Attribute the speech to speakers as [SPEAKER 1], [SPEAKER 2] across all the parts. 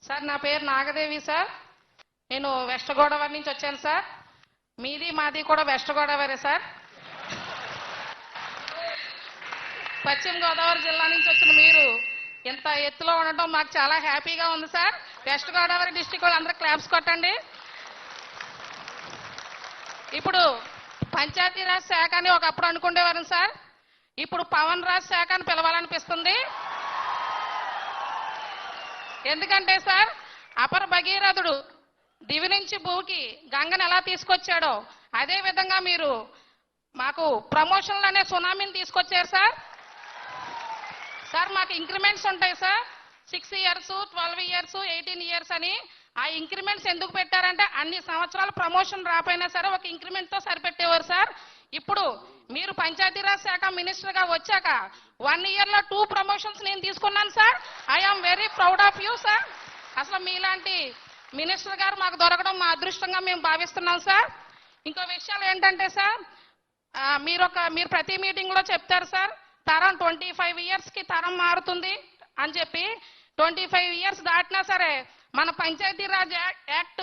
[SPEAKER 1] Sir నా పేరు Nagadevi sir. నేను వెస్ట్ గోదావరి నుంచి వచ్చాను సార్. మీది మాది కూడా వెస్ట్ గోదావరి సార్. పశ్చిమ గోదావరి జిల్లా నుంచి వచ్చిన మీరు ఇంత ఎత్తులో ఉండటం మాకు చాలా హ్యాపీగా ఉంది సార్. వెస్ట్ గోదావరి డిస్టిక్ వాళ్ళు అందరూ క్లాప్స్ కొట్టండి. ఇప్పుడు పంచాయతీరాజ్ శాఖ అని ఒకప్పుడు అనుకునేవారు సార్. ఇప్పుడు పవన్ రాజ్ శాఖ అని పిలవాలనిపిస్తుంది. ఎందుకంటే సార్ అపర భగీరథుడు దివి నుంచి భూకి గంగను ఎలా తీసుకొచ్చాడో అదే విధంగా మీరు మాకు ప్రమోషన్లు అనే సునామీని తీసుకొచ్చారు సార్. సార్ మాకు ఇంక్రిమెంట్స్ ఉంటాయి సార్. 6 years, 12 years, 18 years అని. ఆ ఇంక్రిమెంట్స్ ఎందుకు పెట్టారంటే అన్ని సంవత్సరాలు ప్రమోషన్ రాపోయినా సరే ఒక ఇంక్రిమెంట్ తో సరిపెట్టేవారు సార్. ఇప్పుడు మీరు పంచాయతీరాజ్ శాఖ మినిస్టర్ గా వచ్చాక 1 year లో 2 promotions నేను తీసుకున్నాను sir. I'm very proud of you sir. అసలు మీలాంటి మినిస్టర్ గారు మాకు దొరకడం మా అదృష్టంగా మేము భావిస్తున్నాం సార్. ఇంకో విషయాలు ఏంటంటే సార్ మీరు ప్రతి మీటింగ్ లో చెప్తారు సార్ తరం 25 years కి తరం మారుతుంది అని చెప్పి. 25 years దాటినా సరే మన పంచాయతీరాజ్ యాక్ట్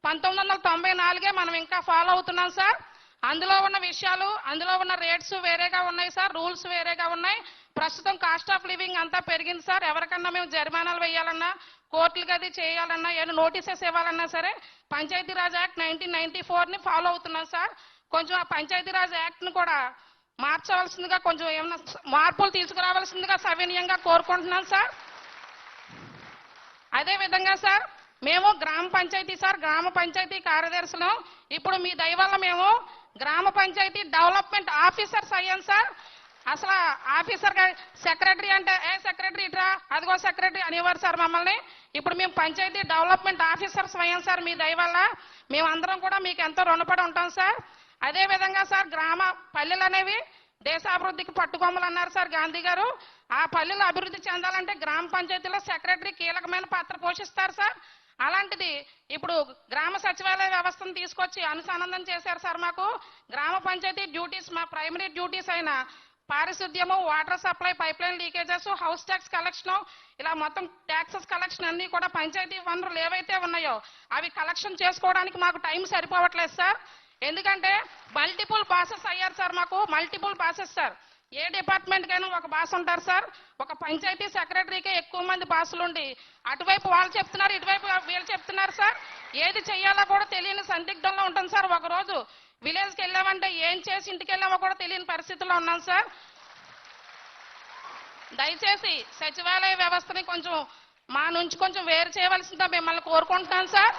[SPEAKER 1] 1994 మనం ఇంకా ఫాలో అవుతున్నాం సార్. అందులో ఉన్న విషయాలు అందులో ఉన్న రేట్స్ వేరేగా ఉన్నాయి సార్. రూల్స్ వేరేగా ఉన్నాయి. ప్రస్తుతం కాస్ట్ ఆఫ్ లివింగ్ అంతా పెరిగింది సార్. ఎవరికన్నా మేము జరిమానాలు వేయాలన్నా కోర్టులకు అది చేయాలన్నా ఏమైనా నోటీసెస్ ఇవ్వాలన్నా సరే పంచాయతీరాజ్ యాక్ట్ 1994ని ఫాలో అవుతున్నాం సార్. కొంచెం ఆ పంచాయతీరాజ్ యాక్ట్ను కూడా మార్చవలసిందిగా కొంచెం ఏమైనా మార్పులు తీసుకురావాల్సిందిగా సవినయంగా కోరుకుంటున్నాం సార్. అదే విధంగా సార్ మేము గ్రామ పంచాయతీ సార్ గ్రామ పంచాయతీ కార్యదర్శులు. ఇప్పుడు మీ దయ వల్ల మేము గ్రామ పంచాయతీ డెవలప్మెంట్ ఆఫీసర్స్ అయ్యాం సార్. అసలు ఆఫీసర్ సెక్రటరీ అంటే సెక్రటరీ ఇట్రా అదిగో సెక్రటరీ అనేవారు సార్ మమ్మల్ని. ఇప్పుడు మేము పంచాయతీ డెవలప్మెంట్ ఆఫీసర్స్ అయ్యాం సార్ మీ దయ వల్ల. మేమందరం కూడా మీకు ఎంతో రుణపడి ఉంటాం సార్. అదే విధంగా సార్ గ్రామ పల్లెలు అనేవి దేశాభివృద్ధికి పట్టుకొమ్మలు అన్నారు సార్ గాంధీ గారు. ఆ పల్లెలు అభివృద్ధి చెందాలంటే గ్రామ పంచాయతీలో సెక్రటరీ కీలకమైన పాత్ర పోషిస్తారు సార్. అలాంటిది ఇప్పుడు గ్రామ సచివాలయ వ్యవస్థను తీసుకొచ్చి అనుసంధానం చేశారు సార్. మాకు గ్రామ పంచాయతీ డ్యూటీస్ మా ప్రైమరీ డ్యూటీస్ అయిన పారిశుద్ధ్యము, water supply, pipe line leakages, house tax collection, ఇలా మొత్తం ట్యాక్సెస్ కలెక్షన్ అన్ని కూడా పంచాయతీ వనరులు ఏవైతే ఉన్నాయో అవి కలెక్షన్ చేసుకోవడానికి మాకు టైం సరిపోవట్లేదు సార్. ఎందుకంటే మల్టిపుల్ బాసెస్ అయ్యారు సార్. మాకు మల్టిపుల్ బాసెస్ సార్. ఏ డిపార్ట్మెంట్ కైనా ఒక బాస్ ఉంటారు సార్. ఒక పంచాయతీ సెక్రటరీకే ఎక్కువ మంది బాసులు ఉండి అటువైపు వాళ్ళు చెప్తున్నారు ఇటువైపు వీళ్ళు చెప్తున్నారు సార్. ఏది చెయ్యాలో కూడా తెలియని సందిగ్ధంలో ఉంటుంది సార్. ఒక రోజు విలేజ్కి వెళ్ళామంటే ఏం చేసి ఇంటికి వెళ్ళామో కూడా తెలియని పరిస్థితుల్లో ఉన్నాం సార్. దయచేసి సచివాలయ వ్యవస్థని కొంచెం మా నుంచి కొంచెం వేరు చేయవలసిందిగా మిమ్మల్ని కోరుకుంటున్నాను సార్.